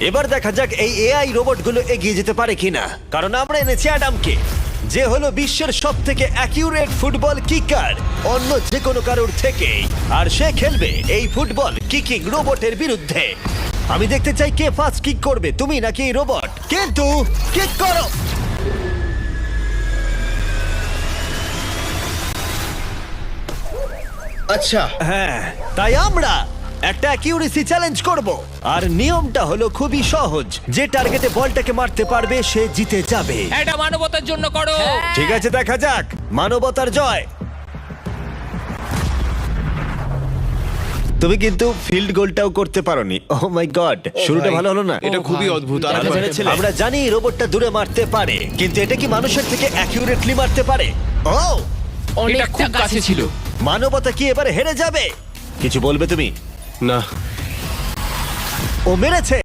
এবার দেখা যাক এই এআই রোবটগুলো এগিয়ে যেতে পারে কিনা, কারণ আমরা এনেছি অ্যাডামকে, যে হলো বিশ্বের সব থেকে অ্যাকিউরেট ফুটবল কিকার অন্য যে কোনো কারোর থেকে। আর সে খেলবে এই ফুটবল কিকিং রোবটের বিরুদ্ধে। আমি দেখতে চাই কে ফার্স্ট কিক করবে, তুমি নাকি এই রোবট। কিন্তু কিক করো। আচ্ছা, হ্যাঁ, তাই আমরা একটা অ্যাকিউরেসি চ্যালেঞ্জ করব। আর নিয়মটা হলো খুবই সহজ, যে টার্গেটে বলটাকে মারতে পারবে সে জিতে যাবে। এটা মানবতার জন্য করো। ঠিক আছে, দেখা যাক মানবতার জয়। তুমি কিন্তু ফিল্ড গোলটাও করতে পারোনি। ওহ মাই গড, শুরুটা ভাই, ভালো হলো না। এটা খুবই অদ্ভুত। আর আমরা জেনেছিলাম। আমরা জানি রোবটটা দূরে মারতে পারে, কিন্তু এটা কি মানুষের থেকে অ্যাকিউরেটলি মারতে পারে? ও, এটা অনেকটা খুব কাছে ছিল। মানবতা কি এবারে হেরে যাবে? কিছু বলবে তুমি? না, ও মেরেছে।